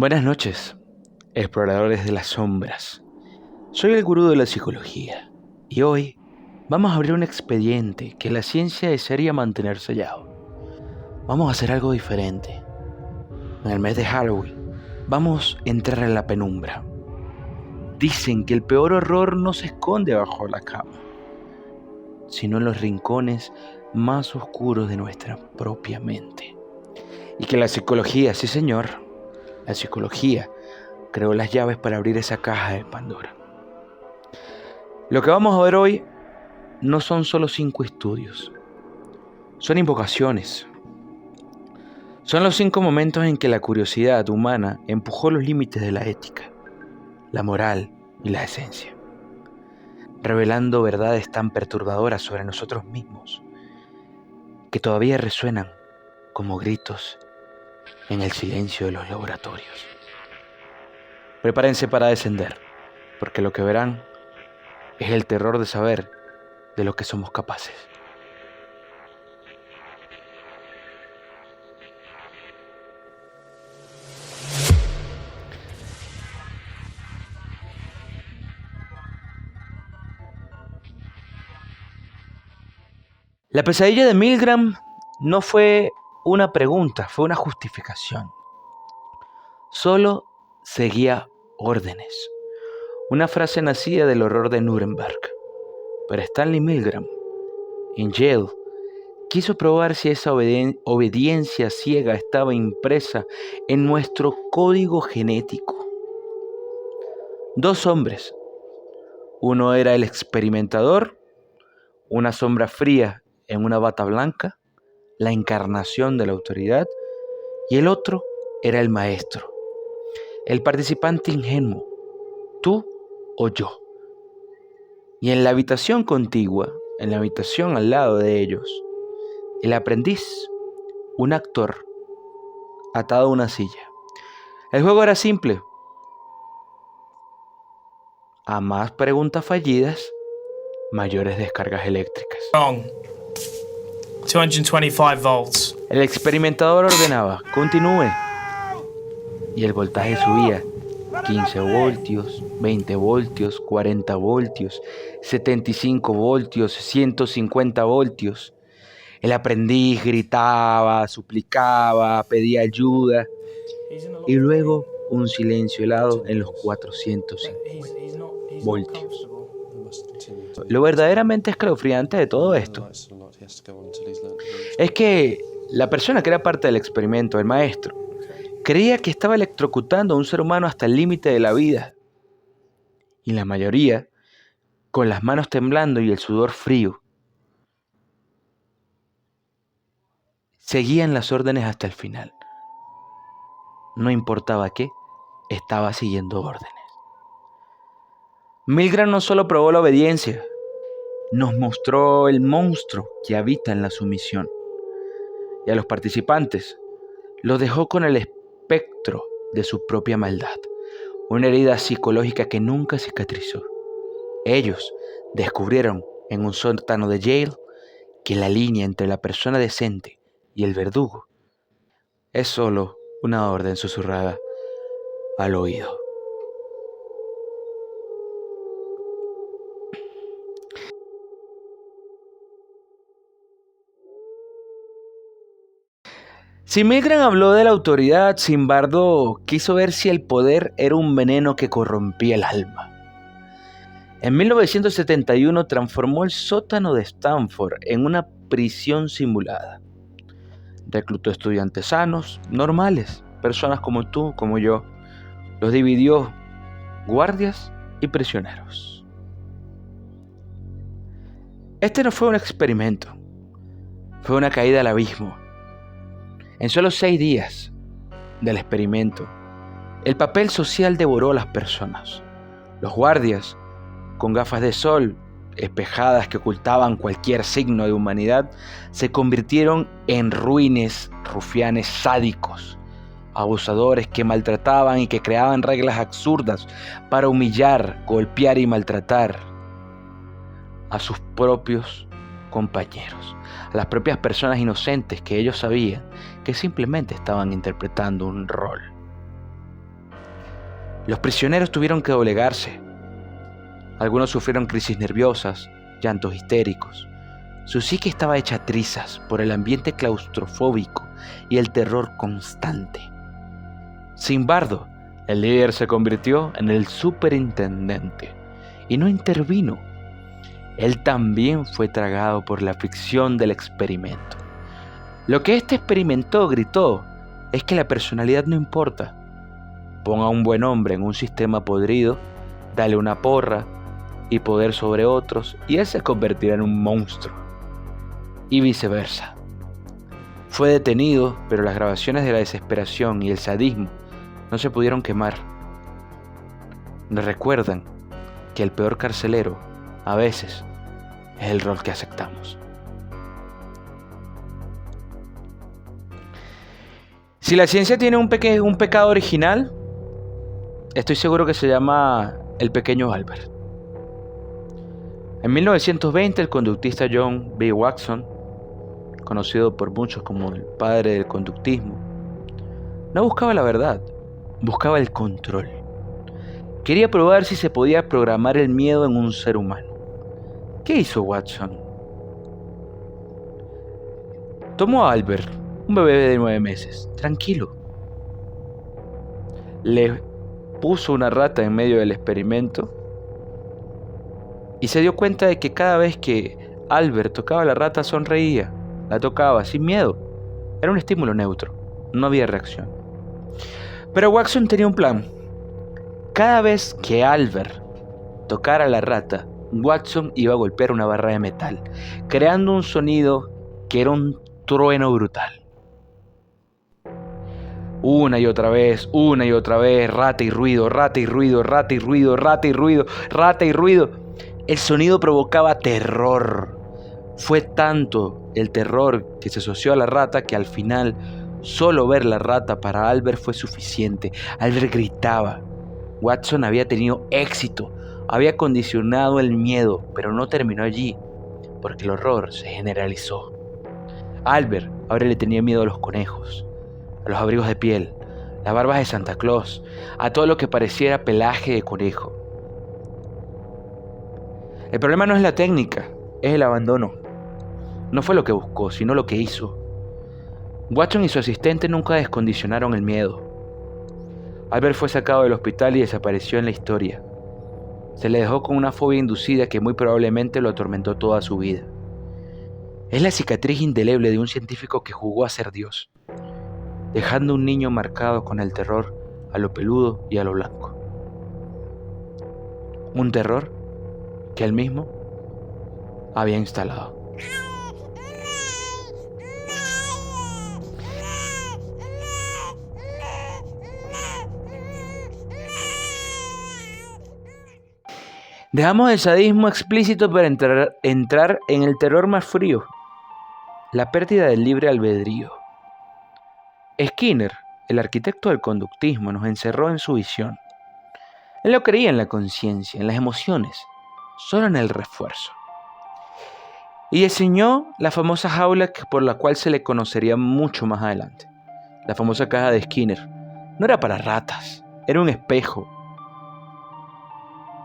Buenas noches, exploradores de las sombras. Soy el gurú de la psicología y hoy vamos a abrir un expediente que la ciencia desearía mantener sellado. Vamos a hacer algo diferente. En el mes de Halloween vamos a entrar en la penumbra. Dicen que el peor horror no se esconde bajo la cama, sino en los rincones más oscuros de nuestra propia mente. Y que la psicología, sí señor, la psicología creó las llaves para abrir esa caja de Pandora. Lo que vamos a ver hoy no son solo 5 estudios, son invocaciones. Son los 5 momentos en que la curiosidad humana empujó los límites de la ética, la moral y la esencia, revelando verdades tan perturbadoras sobre nosotros mismos que todavía resuenan como gritos en el silencio de los laboratorios. Prepárense para descender, porque lo que verán es el terror de saber de lo que somos capaces. La pesadilla de Milgram no fue una pregunta, fue una justificación. Solo seguía órdenes. Una frase nacida del horror de Nuremberg. Pero Stanley Milgram, en Yale, quiso probar si esa obediencia ciega estaba impresa en nuestro código genético. 2 hombres. Uno era el experimentador, una sombra fría en una bata blanca, la encarnación de la autoridad, y el otro era el maestro, el participante ingenuo, tú o yo. Y en la habitación contigua, en la habitación al lado de ellos, el aprendiz, un actor, atado a una silla. El juego era simple. A más preguntas fallidas, mayores descargas eléctricas. Wrong. 225 volts. El experimentador ordenaba, continúe. Y el voltaje subía. 15 voltios, 20 voltios, 40 voltios, 75 voltios, 150 voltios. El aprendiz gritaba, suplicaba, pedía ayuda. Y luego un silencio helado en los 450 voltios. Lo verdaderamente escalofriante de todo esto es que la persona que era parte del experimento, el maestro, creía que estaba electrocutando a un ser humano hasta el límite de la vida. Y la mayoría, con las manos temblando y el sudor frío, seguían las órdenes hasta el final. No importaba qué, estaba siguiendo órdenes. Milgram no solo probó la obediencia, nos mostró el monstruo que habita en la sumisión. Y a los participantes los dejó con el espectro de su propia maldad, una herida psicológica que nunca cicatrizó. Ellos descubrieron en un sótano de Yale que la línea entre la persona decente y el verdugo es solo una orden susurrada al oído. Si Milgram habló de la autoridad, Zimbardo quiso ver si el poder era un veneno que corrompía el alma. En 1971 transformó el sótano de Stanford en una prisión simulada. Reclutó estudiantes sanos, normales, personas como tú, como yo. Los dividió guardias y prisioneros. Este no fue un experimento, fue una caída al abismo. En solo 6 días del experimento, el papel social devoró a las personas. Los guardias, con gafas de sol, espejadas que ocultaban cualquier signo de humanidad, se convirtieron en ruines, rufianes sádicos, abusadores que maltrataban y que creaban reglas absurdas para humillar, golpear y maltratar a sus propios compañeros, a las propias personas inocentes que ellos sabían que simplemente estaban interpretando un rol. Los prisioneros tuvieron que doblegarse. Algunos sufrieron crisis nerviosas, llantos histéricos. Su psique estaba hecha trizas por el ambiente claustrofóbico y el terror constante. Zimbardo, el líder, se convirtió en el superintendente y no intervino. Él también fue tragado por la fricción del experimento. Lo que este experimentó gritó es que la personalidad no importa. Ponga a un buen hombre en un sistema podrido, dale una porra y poder sobre otros, y él se convertirá en un monstruo. Y viceversa. Fue detenido, pero las grabaciones de la desesperación y el sadismo no se pudieron quemar. Nos recuerdan que el peor carcelero, a veces, es el rol que aceptamos. Si la ciencia tiene un pecado original, estoy seguro que se llama el pequeño Albert. En 1920, el conductista John B. Watson, conocido por muchos como el padre del conductismo, no buscaba la verdad, buscaba el control. Quería probar si se podía programar el miedo en un ser humano. ¿Qué hizo Watson? Tomó a Albert, un bebé de 9 meses, tranquilo. Le puso una rata en medio del experimento y se dio cuenta de que cada vez que Albert tocaba a la rata sonreía, la tocaba sin miedo. Era un estímulo neutro, no había reacción. Pero Watson tenía un plan. Cada vez que Albert tocara a la rata, Watson iba a golpear una barra de metal, creando un sonido que era un trueno brutal. Una y otra vez, rata y ruido, rata y ruido, rata y ruido, rata y ruido, rata y ruido. El sonido provocaba terror. Fue tanto el terror que se asoció a la rata que al final solo ver la rata para Albert fue suficiente. Albert gritaba. Watson había tenido éxito, había condicionado el miedo, pero no terminó allí, porque el horror se generalizó. Albert ahora le tenía miedo a los conejos, a los abrigos de piel, las barbas de Santa Claus, a todo lo que pareciera pelaje de conejo. El problema no es la técnica, es el abandono. No fue lo que buscó, sino lo que hizo. Watson y su asistente nunca descondicionaron el miedo. Albert fue sacado del hospital y desapareció en la historia. Se le dejó con una fobia inducida que muy probablemente lo atormentó toda su vida. Es la cicatriz indeleble de un científico que jugó a ser Dios, dejando un niño marcado con el terror a lo peludo y a lo blanco. Un terror que él mismo había instalado. Dejamos el sadismo explícito para entrar en el terror más frío, la pérdida del libre albedrío. Skinner, el arquitecto del conductismo, nos encerró en su visión. Él no creía en la conciencia, en las emociones, solo en el refuerzo. Y diseñó la famosa jaula por la cual se le conocería mucho más adelante. La famosa caja de Skinner. No era para ratas, era un espejo.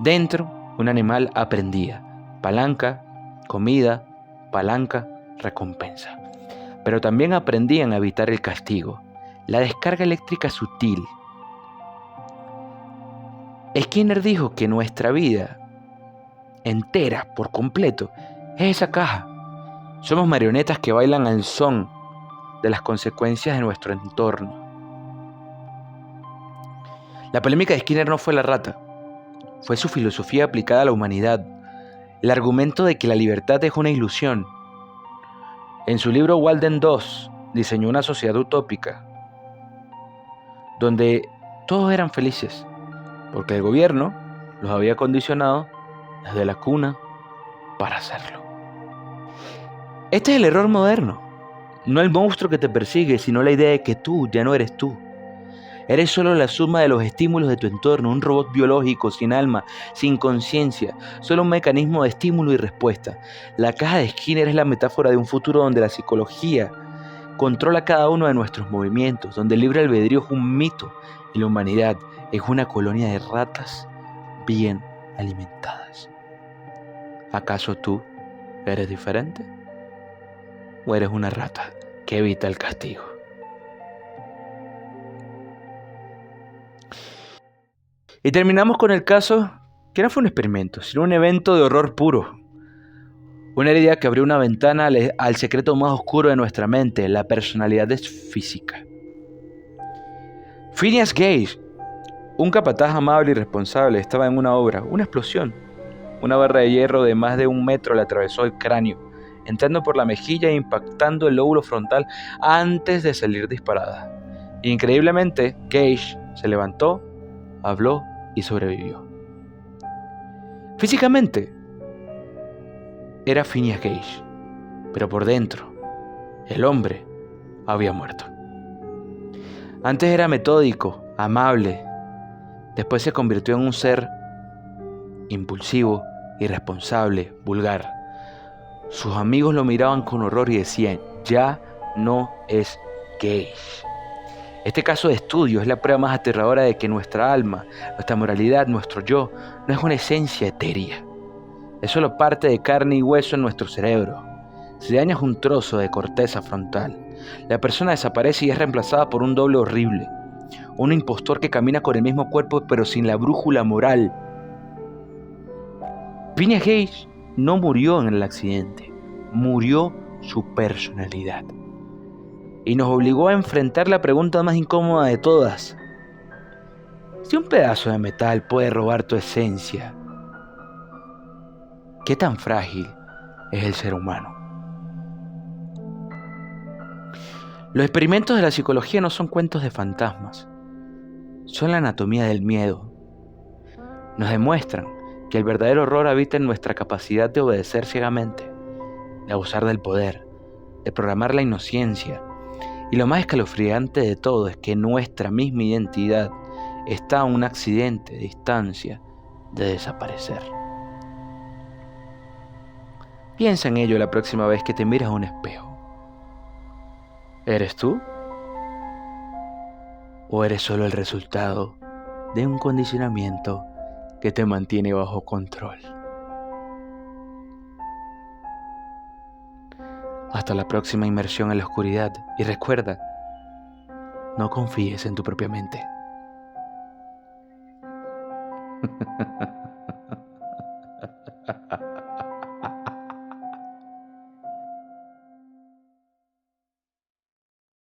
Dentro, un animal aprendía. Palanca, comida, palanca, recompensa. Pero también aprendían a evitar el castigo, la descarga eléctrica sutil. Skinner dijo que nuestra vida entera, por completo, es esa caja. Somos marionetas que bailan al son de las consecuencias de nuestro entorno. La polémica de Skinner no fue la rata, fue su filosofía aplicada a la humanidad, el argumento de que la libertad es una ilusión. En su libro Walden 2 diseñó una sociedad utópica, donde todos eran felices, porque el gobierno los había condicionado desde la cuna para hacerlo. Este es el error moderno, no el monstruo que te persigue, sino la idea de que tú ya no eres tú. Eres solo la suma de los estímulos de tu entorno, un robot biológico sin alma, sin conciencia, solo un mecanismo de estímulo y respuesta. La caja de Skinner es la metáfora de un futuro donde la psicología controla cada uno de nuestros movimientos, donde el libre albedrío es un mito y la humanidad es una colonia de ratas bien alimentadas. ¿Acaso tú eres diferente? ¿O eres una rata que evita el castigo? Y terminamos con el caso que no fue un experimento, sino un evento de horror puro. Una herida que abrió una ventana al secreto más oscuro de nuestra mente, la personalidad física. Phineas Gage, un capataz amable y responsable, estaba en una obra, una explosión. Una barra de hierro de más de 1 metro le atravesó el cráneo, entrando por la mejilla e impactando el lóbulo frontal antes de salir disparada. Increíblemente, Gage se levantó, habló y sobrevivió. Físicamente, era Phineas Gage, pero por dentro, el hombre había muerto. Antes era metódico, amable, después se convirtió en un ser impulsivo, irresponsable, vulgar. Sus amigos lo miraban con horror y decían, ya no es Gage. Este caso de estudio es la prueba más aterradora de que nuestra alma, nuestra moralidad, nuestro yo, no es una esencia etérea. Es solo parte de carne y hueso en nuestro cerebro. Si dañas un trozo de corteza frontal, la persona desaparece y es reemplazada por un doble horrible. Un impostor que camina con el mismo cuerpo pero sin la brújula moral. Phineas Gage no murió en el accidente, murió su personalidad. Y nos obligó a enfrentar la pregunta más incómoda de todas. Si un pedazo de metal puede robar tu esencia, ¿qué tan frágil es el ser humano? Los experimentos de la psicología no son cuentos de fantasmas, son la anatomía del miedo. Nos demuestran que el verdadero horror habita en nuestra capacidad de obedecer ciegamente, de abusar del poder, de programar la inocencia. Y lo más escalofriante de todo es que nuestra misma identidad está a un accidente de distancia de desaparecer. Piensa en ello la próxima vez que te miras a un espejo. ¿Eres tú? ¿O eres solo el resultado de un condicionamiento que te mantiene bajo control? Hasta la próxima inmersión en la oscuridad y recuerda, no confíes en tu propia mente.